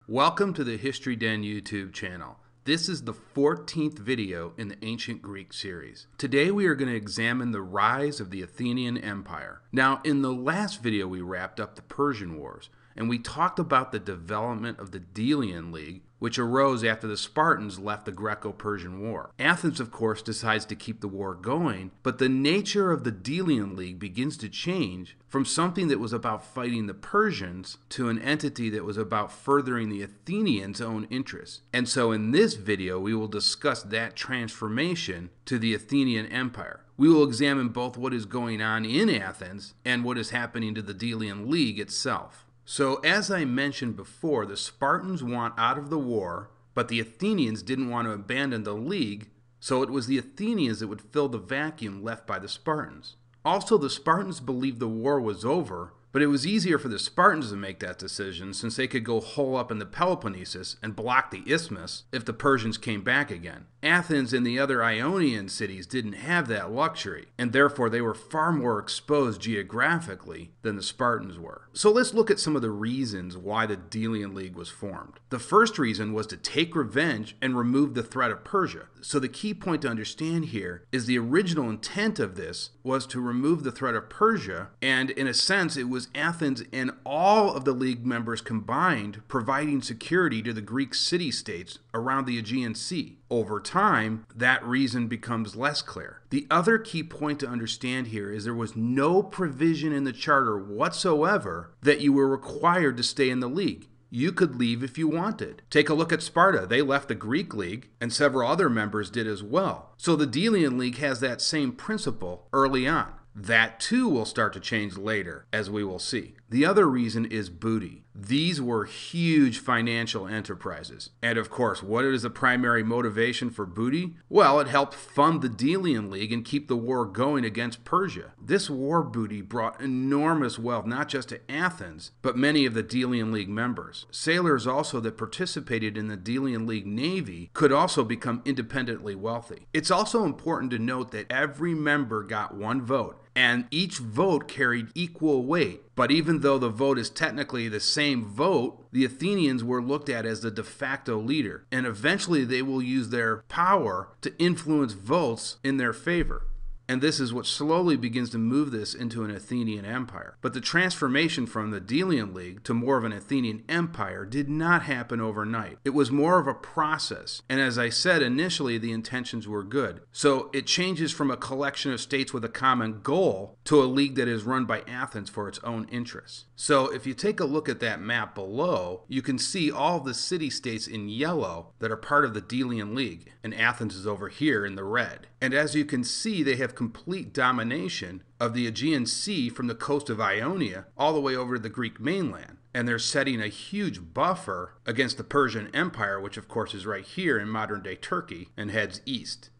Welcome to the History Den YouTube channel. This is the 14th video in the Ancient Greek series. Today we are going to examine the rise of the Athenian Empire. Now, in the last video we wrapped up the Persian Wars, and we talked about the development of the Delian League, which arose after the Spartans left the Greco-Persian War. Athens, of course, decides to keep the war going, but the nature of the Delian League begins to change from something that was about fighting the Persians to an entity that was about furthering the Athenians' own interests. And so in this video, we will discuss that transformation to the Athenian Empire. We will examine both what is going on in Athens and what is happening to the Delian League itself. So, as I mentioned before, the Spartans want out of the war, but the Athenians didn't want to abandon the league, so it was the Athenians that would fill the vacuum left by the Spartans. Also, the Spartans believed the war was over, but it was easier for the Spartans to make that decision since they could go hole up in the Peloponnesian and block the isthmus if the Persians came back again. Athens and the other Ionian cities didn't have that luxury, and therefore they were far more exposed geographically than the Spartans were. So let's look at some of the reasons why the Delian League was formed. The first reason was to take revenge and remove the threat of Persia. So the key point to understand here is the original intent of this was to remove the threat of Persia, and in a sense it was Athens and all of the league members combined providing security to the Greek city-states around the Aegean Sea. Over time, that reason becomes less clear. The other key point to understand here is there was no provision in the charter whatsoever that you were required to stay in the league. You could leave if you wanted. Take a look at Sparta. They left the Greek League, and several other members did as well. So the Delian League has that same principle early on. That too will start to change later, as we will see. The other reason is booty. These were huge financial enterprises. And of course, what is the primary motivation for booty? Well, it helped fund the Delian League and keep the war going against Persia. This war booty brought enormous wealth not just to Athens, but many of the Delian League members. Sailors also that participated in the Delian League navy could also become independently wealthy. It's also important to note that every member got one vote, and each vote carried equal weight. But even though the vote is technically the same vote, the Athenians were looked at as the de facto leader, and eventually they will use their power to influence votes in their favor. And this is what slowly begins to move this into an Athenian empire. But the transformation from the Delian League to more of an Athenian empire did not happen overnight. It was more of a process. And as I said, initially the intentions were good. So it changes from a collection of states with a common goal to a league that is run by Athens for its own interests. So if you take a look at that map below, you can see all the city-states in yellow that are part of the Delian League. And Athens is over here in the red. And as you can see, they have complete domination of the Aegean Sea from the coast of Ionia all the way over to the Greek mainland. And they're setting a huge buffer against the Persian Empire, which of course is right here in modern-day Turkey and heads east.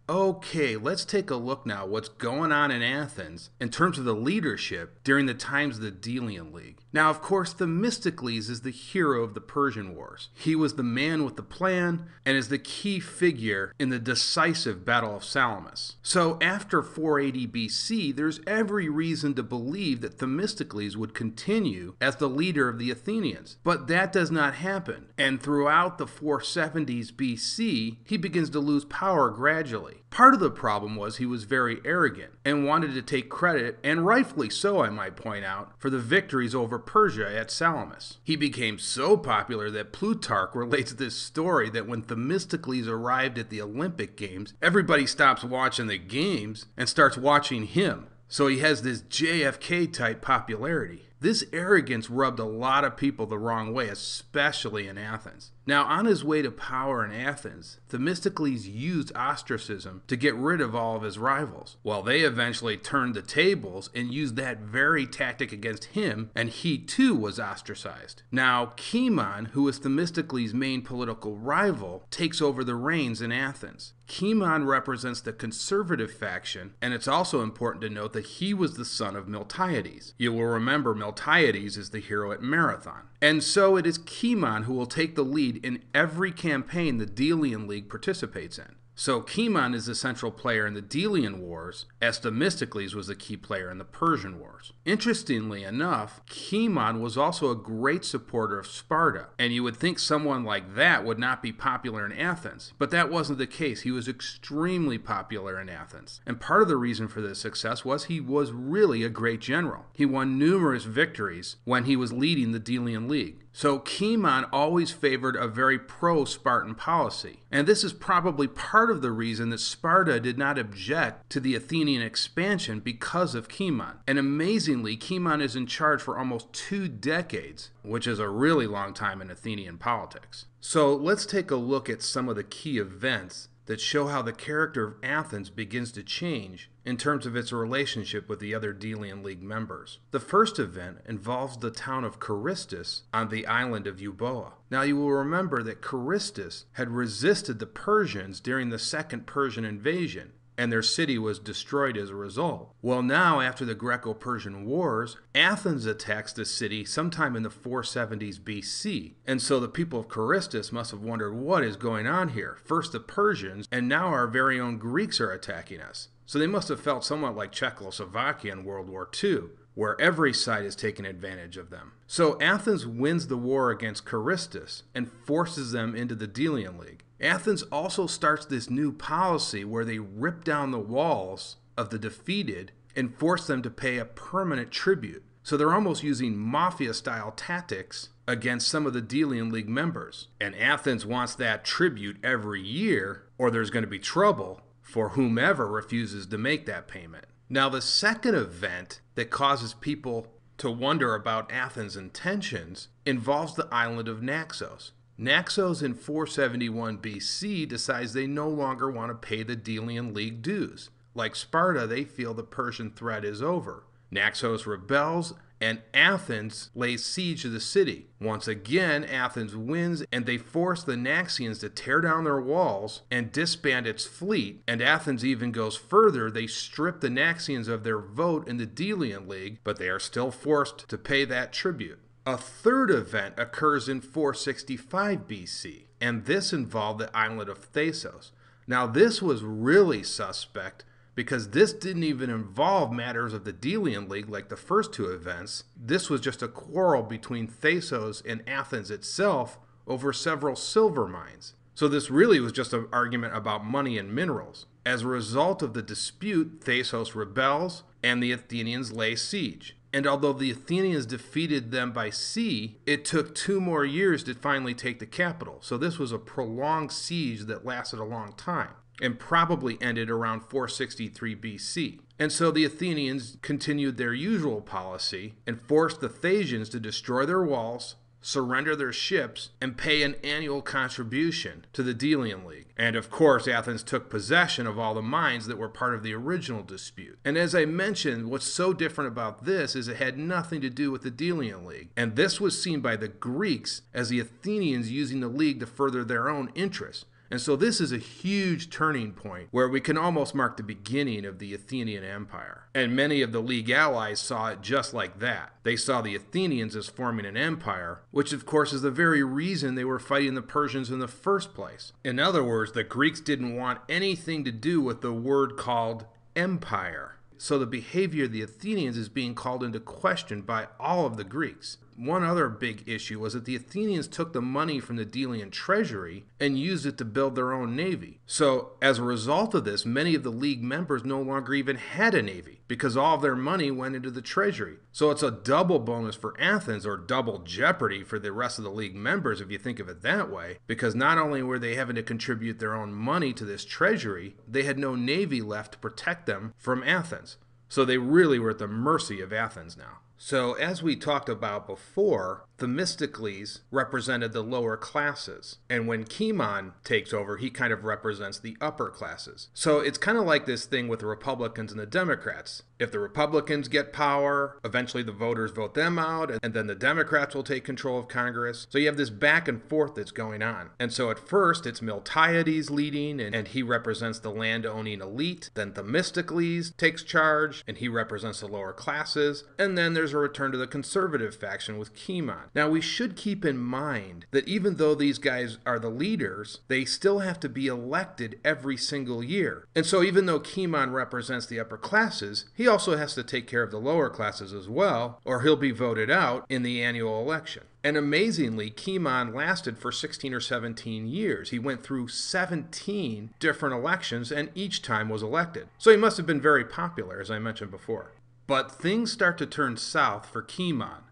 Okay, let's take a look now what's going on in Athens in terms of the leadership during the times of the Delian League. Now, of course, Themistocles is the hero of the Persian Wars. He was the man with the plan and is the key figure in the decisive Battle of Salamis. So after 480 BC, there's every reason to believe that Themistocles would continue as the leader of the Athenians. But that does not happen. And throughout the 470s BC, he begins to lose power gradually. Part of the problem was he was very arrogant and wanted to take credit, and rightfully so I might point out, for the victories over Persia at Salamis. He became so popular that Plutarch relates this story that when Themistocles arrived at the Olympic Games, everybody stops watching the games and starts watching him. So he has this JFK type popularity. This arrogance rubbed a lot of people the wrong way, especially in Athens. Now, on his way to power in Athens, Themistocles used ostracism to get rid of all of his rivals. Well, they eventually turned the tables and used that very tactic against him, and he too was ostracized. Now, Cimon, who was Themistocles' main political rival, takes over the reins in Athens. Cimon represents the conservative faction, and it's also important to note that he was the son of Miltiades. You will remember Miltiades is the hero at Marathon. And so it is Cimon who will take the lead in every campaign the Delian League participates in. So Cimon is the central player in the Delian Wars, as Themistocles was the key player in the Persian Wars. Interestingly enough, Cimon was also a great supporter of Sparta, and you would think someone like that would not be popular in Athens, but that wasn't the case. He was extremely popular in Athens, and part of the reason for this success was he was really a great general. He won numerous victories when he was leading the Delian League. So Cimon always favored a very pro-Spartan policy, and this is probably part of the reason that Sparta did not object to the Athenian expansion because of Cimon. And amazingly, Cimon is in charge for almost 2 decades, which is a really long time in Athenian politics. So let's take a look at some of the key events that show how the character of Athens begins to change in terms of its relationship with the other Delian League members. The first event involves the town of Carystus on the island of Euboea. Now you will remember that Carystus had resisted the Persians during the Second Persian invasion, and their city was destroyed as a result. Well, now, after the Greco-Persian Wars, Athens attacks the city sometime in the 470s BC. And so the people of Carystus must have wondered, what is going on here? First the Persians, and now our very own Greeks are attacking us. So they must have felt somewhat like Czechoslovakia in World War II, where every side is taking advantage of them. So Athens wins the war against Carystus and forces them into the Delian League. Athens also starts this new policy where they rip down the walls of the defeated and force them to pay a permanent tribute. So they're almost using mafia-style tactics against some of the Delian League members. And Athens wants that tribute every year, or there's going to be trouble for whomever refuses to make that payment. Now, the second event that causes people to wonder about Athens' intentions involves the island of Naxos. Naxos in 471 BC decides they no longer want to pay the Delian League dues. Like Sparta, they feel the Persian threat is over. Naxos rebels, and Athens lays siege to the city. Once again, Athens wins, and they force the Naxians to tear down their walls and disband its fleet. And Athens even goes further. They strip the Naxians of their vote in the Delian League, but they are still forced to pay that tribute. A third event occurs in 465 BC, and this involved the island of Thasos. Now, this was really suspect because this didn't even involve matters of the Delian League like the first 2 events. This was just a quarrel between Thasos and Athens itself over several silver mines. So this really was just an argument about money and minerals. As a result of the dispute, Thasos rebels and the Athenians lay siege. And although the Athenians defeated them by sea, it took 2 more years to finally take the capital. So this was a prolonged siege that lasted a long time and probably ended around 463 BC. And so the Athenians continued their usual policy and forced the Thasians to destroy their walls, surrender their ships, and pay an annual contribution to the Delian League. And of course, Athens took possession of all the mines that were part of the original dispute. And as I mentioned, what's so different about this is it had nothing to do with the Delian League. And this was seen by the Greeks as the Athenians using the league to further their own interests. And so this is a huge turning point where we can almost mark the beginning of the Athenian Empire. And many of the League allies saw it just like that. They saw the Athenians as forming an empire, which of course is the very reason they were fighting the Persians in the first place. In other words, the Greeks didn't want anything to do with the word called empire. So the behavior of the Athenians is being called into question by all of the Greeks. One other big issue was that the Athenians took the money from the Delian treasury and used it to build their own navy. So as a result of this, many of the league members no longer even had a navy because all of their money went into the treasury. So it's a double bonus for Athens, or double jeopardy for the rest of the league members if you think of it that way, because not only were they having to contribute their own money to this treasury, they had no navy left to protect them from Athens. So they really were at the mercy of Athens now. So as we talked about before, Themistocles represented the lower classes. And when Cimon takes over, he kind of represents the upper classes. So it's kind of like this thing with the Republicans and the Democrats. If the Republicans get power, eventually the voters vote them out, and then the Democrats will take control of Congress. So you have this back and forth that's going on. And so at first it's Miltiades leading, and he represents the land-owning elite. Then Themistocles takes charge, and he represents the lower classes. And then there's a return to the conservative faction with Cimon. Now we should keep in mind that even though these guys are the leaders, they still have to be elected every single year. And so even though Cimon represents the upper classes, he also has to take care of the lower classes as well, or he'll be voted out in the annual election. And amazingly, Cimon lasted for 16 or 17 years. He went through 17 different elections and each time was elected. So he must have been very popular, as I mentioned before. But things start to turn south for Cimon.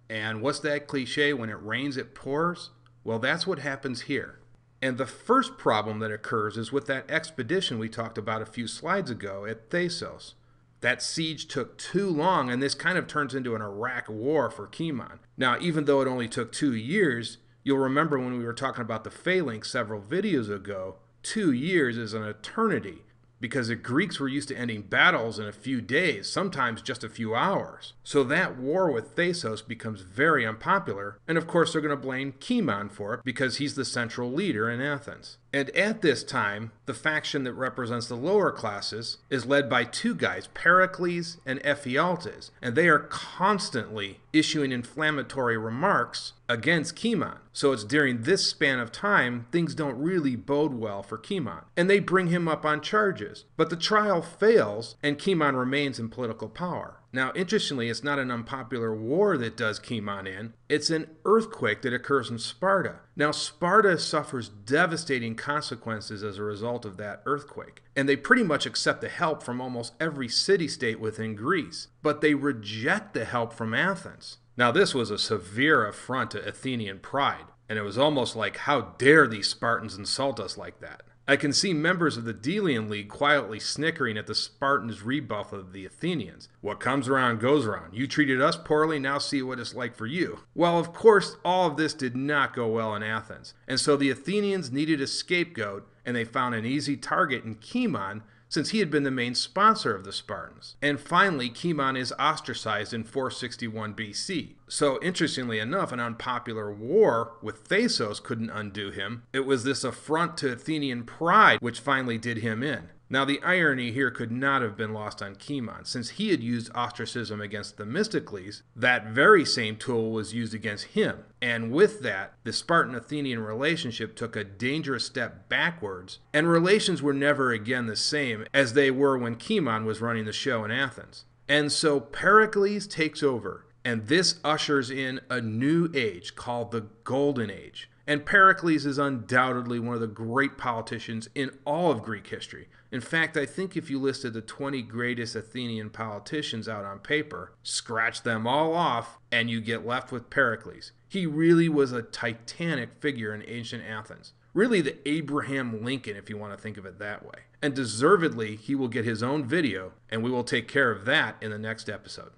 And what's that cliche, when it rains it pours? Well, that's what happens here. And the first problem that occurs is with that expedition we talked about a few slides ago at Thasos. That siege took too long, and this kind of turns into an Iraq war for Cimon. Now, even though it only took 2 years, you'll remember when we were talking about the phalanx several videos ago, 2 years is an eternity, because the Greeks were used to ending battles in a few days, sometimes just a few hours. So that war with Thasos becomes very unpopular, and of course they're going to blame Cimon for it because he's the central leader in Athens. And at this time, the faction that represents the lower classes is led by 2 guys, Pericles and Ephialtes, and they are constantly issuing inflammatory remarks against Cimon. So it's during this span of time, things don't really bode well for Cimon. And they bring him up on charges. But the trial fails, and Cimon remains in political power. Now, interestingly, it's not an unpopular war that does Cimon in. It's an earthquake that occurs in Sparta. Now, Sparta suffers devastating consequences as a result of that earthquake. And they pretty much accept the help from almost every city-state within Greece. But they reject the help from Athens. Now, this was a severe affront to Athenian pride. And it was almost like, how dare these Spartans insult us like that? I can see members of the Delian League quietly snickering at the Spartans' rebuff of the Athenians. What comes around goes around. You treated us poorly, now see what it's like for you. Well, of course, all of this did not go well in Athens. And so the Athenians needed a scapegoat, and they found an easy target in Cimon, since he had been the main sponsor of the Spartans. And finally, Cimon is ostracized in 461 BC. So interestingly enough, an unpopular war with Thasos couldn't undo him. It was this affront to Athenian pride which finally did him in. Now, the irony here could not have been lost on Cimon. Since he had used ostracism against Themistocles, that very same tool was used against him. And with that, the Spartan-Athenian relationship took a dangerous step backwards, and relations were never again the same as they were when Cimon was running the show in Athens. And so Pericles takes over, and this ushers in a new age called the Golden Age. And Pericles is undoubtedly one of the great politicians in all of Greek history. In fact, I think if you listed the 20 greatest Athenian politicians out on paper, scratch them all off, and you get left with Pericles. He really was a titanic figure in ancient Athens. Really the Abraham Lincoln, if you want to think of it that way. And deservedly, he will get his own video, and we will take care of that in the next episode.